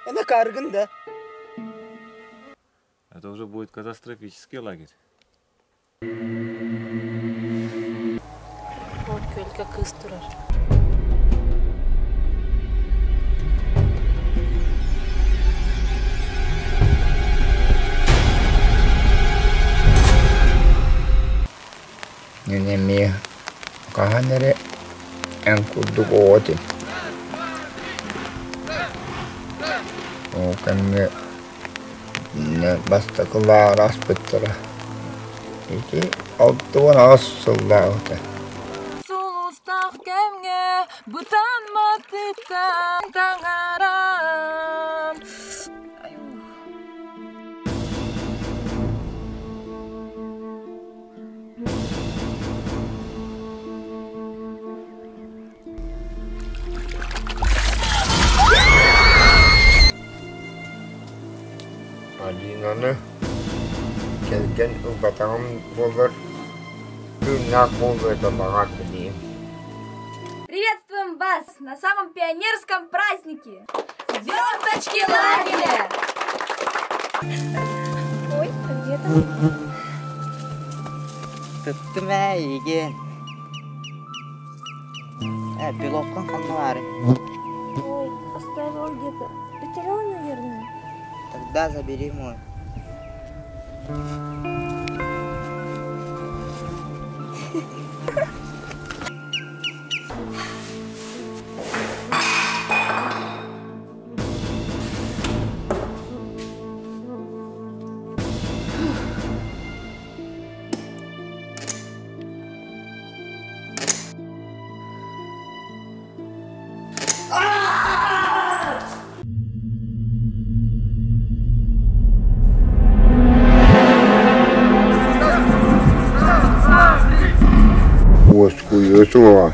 Это Карган, да? Это уже будет катастрофический лагерь. Вот көлкө кыз турар. Nimi kahanere en kuddukooti. Okanne ne vasta klaaras pittara. Iki auttuvan assullauta. Sulustaq kemge butan matikan tangaran. Adinanı kelgen ıbatağım olur. Günnak olur da bana bileyim. Приветствуем вас на самом пионерском празднике! Звездочки лагеря! Ой, а где там? Tuttum igen. Пилотка хамары. Ой, оставил где-то. Потеряла, наверное. Тогда забери мой. Воскуется.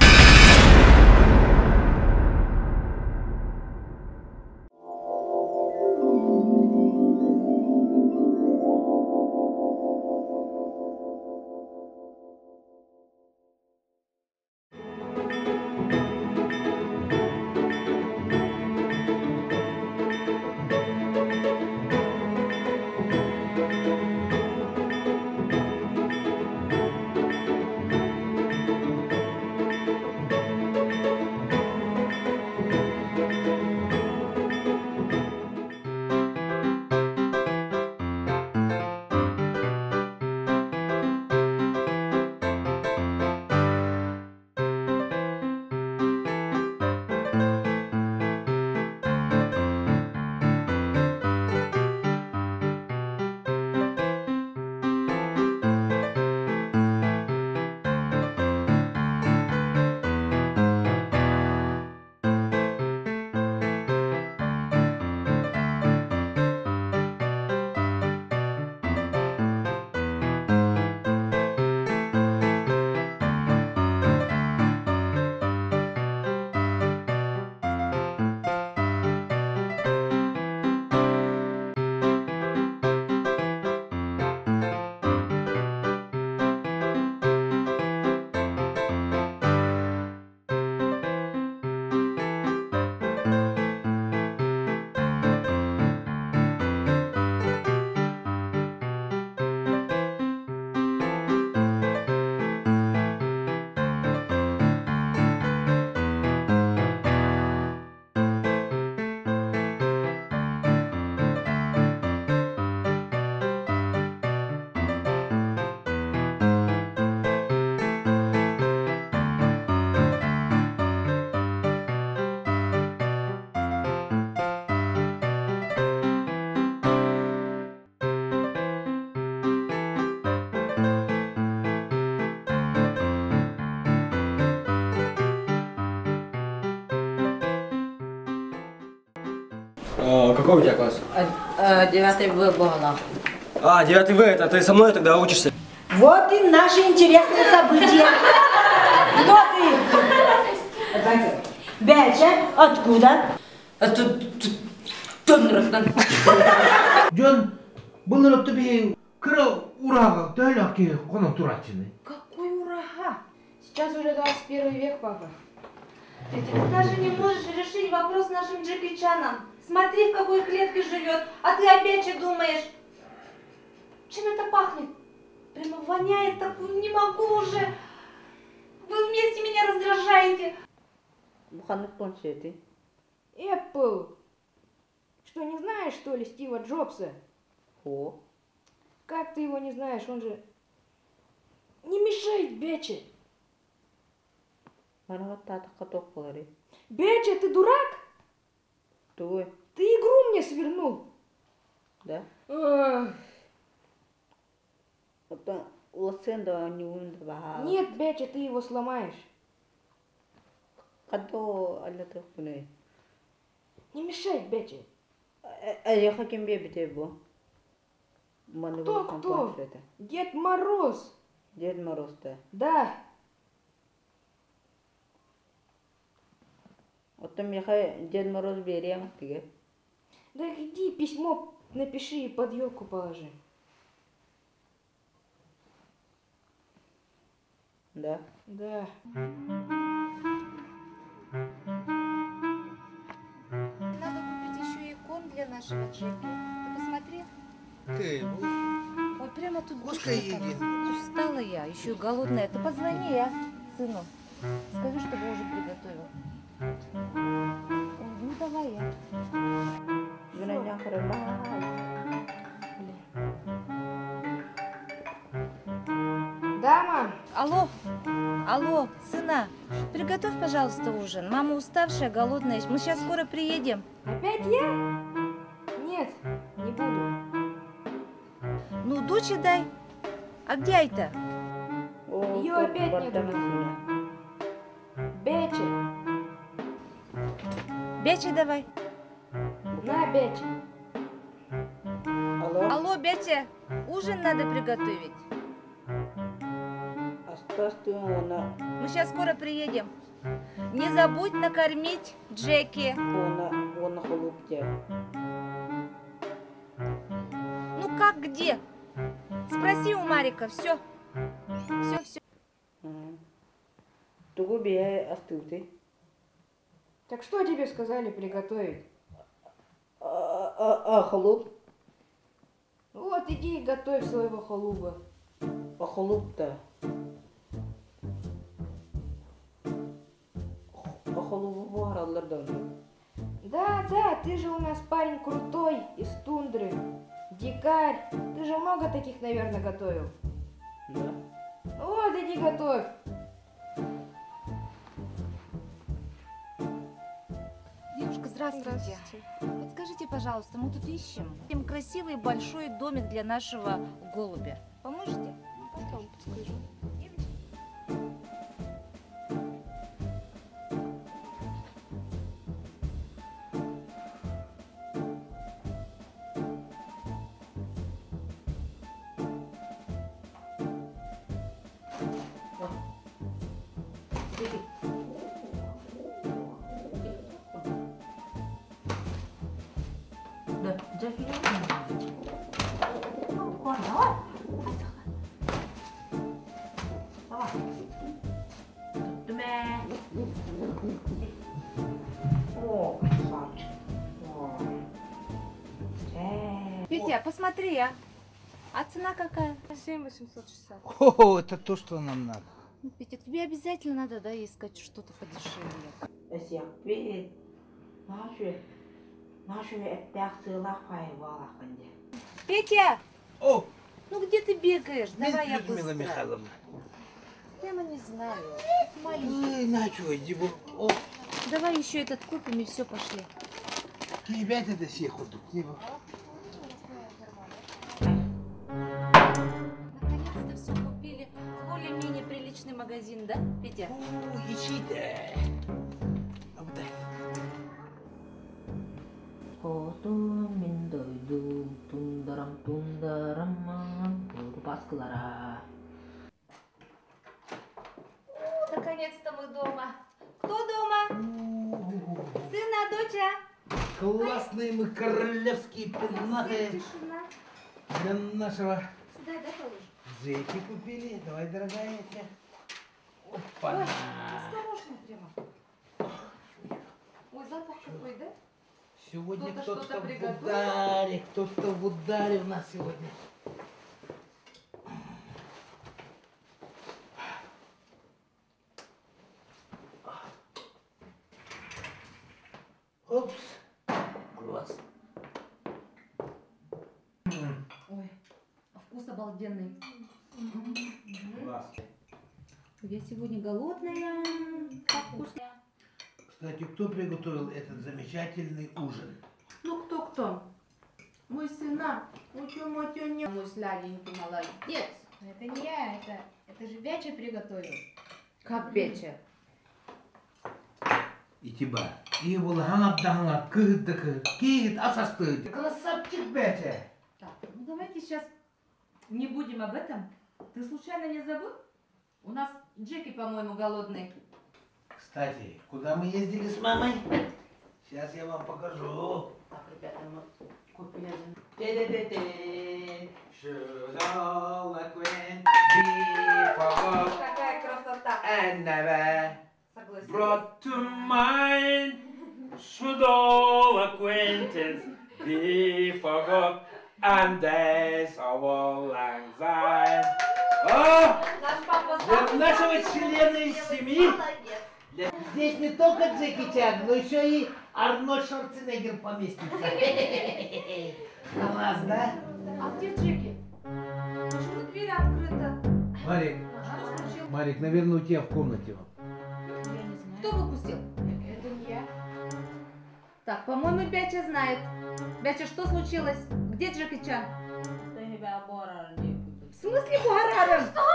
Какой у тебя класс? 9 В была. А, 9 В, это ты со мной тогда учишься? Вот и наши интересные события. Кто ты? Бельча, откуда? Джон, был тебе крыл урага, далеки конотурачины. Какой урага? Сейчас уже 21 век, папа. Ты даже не можешь решить вопрос с нашим Джеки Чаном. Смотри, в какой клетке живет, а ты опять что думаешь? Чем это пахнет? Прямо воняет так, не могу уже. Вы вместе меня раздражаете. Буханный планшеты. Apple. Что, не знаешь, что ли, Стива Джобса? О. Как ты его не знаешь? Он же не мешает Бече. Бana вот тата каток полари. Бече, ты дурак? Твой. Ты игру мне свернул. Да? Ах. Потом лосенда не умеет бахал. Нет, Бече, ты его сломаешь. Кадо аллатых пуне. Не мешай, Бече. А я хотим бебите бо. Кто? Дед Мороз. Дед Мороз-то. Да. Потом я Дед Мороз берем тебе. Да иди письмо напиши и под елку положи. Да. Да. Надо купить еще икон для нашего Джеки. Ты посмотри. Ты, Ой, прямо тут Пускай душно там. едет. Устала я, еще и голодная. Ты позвони, а, сыну. Скажи, чтобы ужин приготовил. Ой, ну давай я. Меня хрена. Да, мам? Алло, сына, приготовь, пожалуйста, ужин. Мама уставшая, голодная. Мы сейчас скоро приедем. Опять я? Нет, не буду. Ну, дочь дай. А где это? Ее опять нету. Бече. Беча давай. На, Бече. Алло? Алло, Беча, ужин надо приготовить. Осталось ты она. Мы сейчас скоро приедем. Не забудь накормить Джеки. Он на холубке. Ну как где? Спроси у Марика. Все. Все. Тугу бей остыл ты. Так что тебе сказали приготовить? Холуб? Вот, иди и готовь своего холуба. А холуб-то? А холубу бугралардан. Да, ты же у нас парень крутой, из тундры. Дикарь. Ты же много таких, наверное, готовил. Да. Вот, иди готовь. Девушка, здравствуйте. Подскажите, пожалуйста, мы тут ищем красивый большой домик для нашего голубя. Поможете? Потом подскажу. Да, Джеки. Петя, посмотри, а цена какая? 7860. О, это то, что нам надо. Ну, Петя, тебе обязательно надо, да, искать что-то подешевле. Эсяппи. Нашу эттях сыла хайвалаханде. Петя, О, ну где ты бегаешь? Давай я Людмила быстро. Михайловна. Прямо не знаю. Маленький. Ой, начал, Дибу. О, Давай еще этот купим и все, пошли. ребята, это все ходят. Дибу. Наконец-то все купили. Более-менее приличный магазин, да, Петя? О, ищите. А вот так. Котун миндойду тундарам паскалара. Наконец-то мы дома. Кто дома? Сына, доча? Классные мы королевские пенаты Тишина. для нашего Сюда, да, положишь? Джеки купили. Давай, дорогая, я тебя. Опа. Ой, осторожно прямо. Ой, запах какой, да? Сегодня Кто-то кто-то что-то в приготовил? ударе, кто-то в ударе у нас сегодня. Опс. Класс. Ой, вкус обалденный. Класс. Я сегодня голодная. Как вкусно. Кстати, кто приготовил этот замечательный ужин? Ну кто? Мой сына. Мой сладенький молодец. Это не я, это же Вяча приготовил. Как Беча? İtibar. İyi bul hanaptağına kıhıddıkı. Kiyit asastı. Красавчик Бетя. Так, ну давайте сейчас не будем об этом. Ты случайно не забыл? У нас Джеки, по-моему, голодный. Кстати, куда мы ездили с мамой? Сейчас я вам покажу. Так, ребята, мы купили. Should all acquaint be forgot Какая красота! and never Согласен. Brought to mind, should all acquaintance be forgot, and days of old lang syne. О! Наш папа Для сам нашего сам члена делает. из семьи. Молодец. Здесь не только Джеки Чан, но еще и Арнольд Шварценеггер поместится. Класс, да? А где Джеки? Почему дверь открыта? Марик, Что случилось? Марик, наверное, у тебя в комнате. Я не знаю. Кто выпустил? Это не я. Так, по-моему, Бяча знает. Бяча, что случилось? Где Джеки Чан? В смысле Бугараром? Что?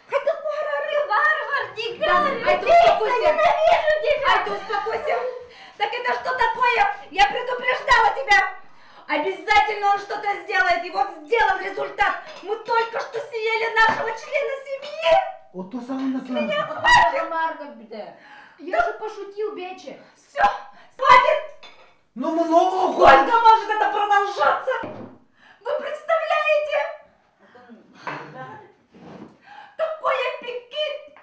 Это Бугараром? Варвар, дикарь! Ай, ты успокойся! Ненавижу тебя! Ай, ты успокойся! Так это что такое? Я предупреждала тебя! Обязательно он что-то сделает, и вот сделал результат! Мы только что съели нашего члена семьи! Вот то самое название. Я же пошутил, Беча. Все, хватит! Ну много Сколько может это продолжаться? Вы представляете? Такой аппетит!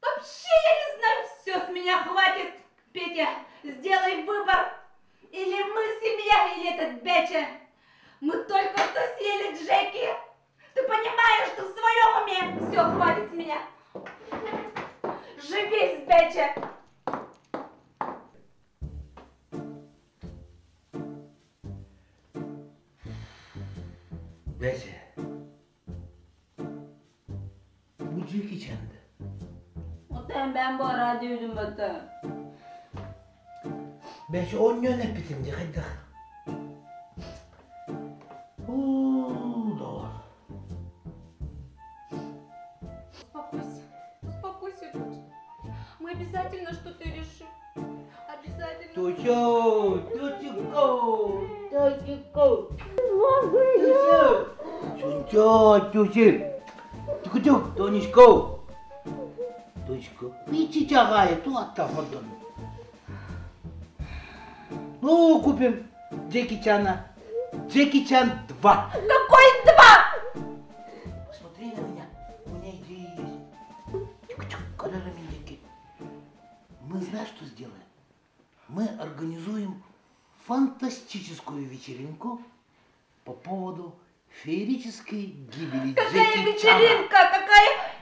Вообще я не знаю, все с меня хватит. Петя, сделай выбор. Или мы семья, или этот Беча. Мы только что съели Джеки. Ты понимаешь, что в своем уме? Все, хватит с меня. Живи с Беча. Бетя. Bu Jackie Chan'dı. Ben bu ara diyordum bata. Бетя, он не напитым, hadi. Да. Успокойся, успокойся, Тётя. Мы обязательно что-то решим. Обязательно. Тихо, Тонечка. Дочка, пейте тягай, то оттаходон. Ну, купим Джеки Чана. Джеки Чан 2. Какой два? Посмотри на меня, у меня идея есть. Тихо, когда на меня Джеки. Мы знаешь, что сделаем? Мы организуем фантастическую вечеринку по поводу феерической гибели Какая Джеки Чана. вечеринка? Какая?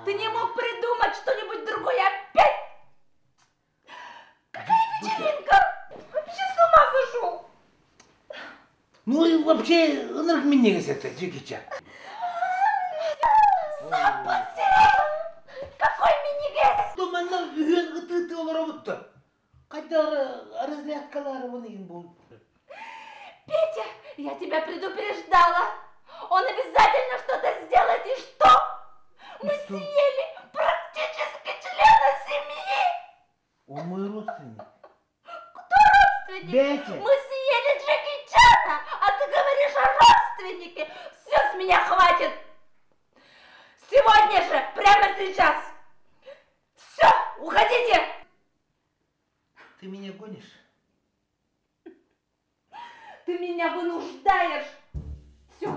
Ты не мог придумать что-нибудь другое опять? Какая вечеринка? Вообще с ума сошел. Ну и вообще, он меня это Джеки Чан. Какой мини-гэс? Думаю, үйен гıtı олар Когда разрядкалары им будут. Петя, я тебя предупреждала. Он обязательно что-то сделает. И что? Мы что? съели практически члена семьи. Он мой родственник. Родственник. Бетя. Мы съели Джеки Чана, а ты говоришь о родственнике. Все с меня хватит. Сегодня же, прямо сейчас. Все, уходите. Ты меня гонишь? Ты меня вынуждаешь. Все,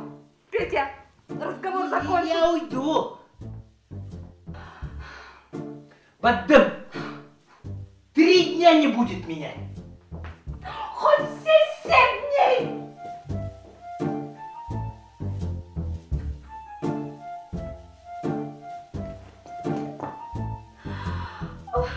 Петя, разговор закончен. Я уйду. Потом 3 дня не будет меня. Хоть все 7 дней. Ох.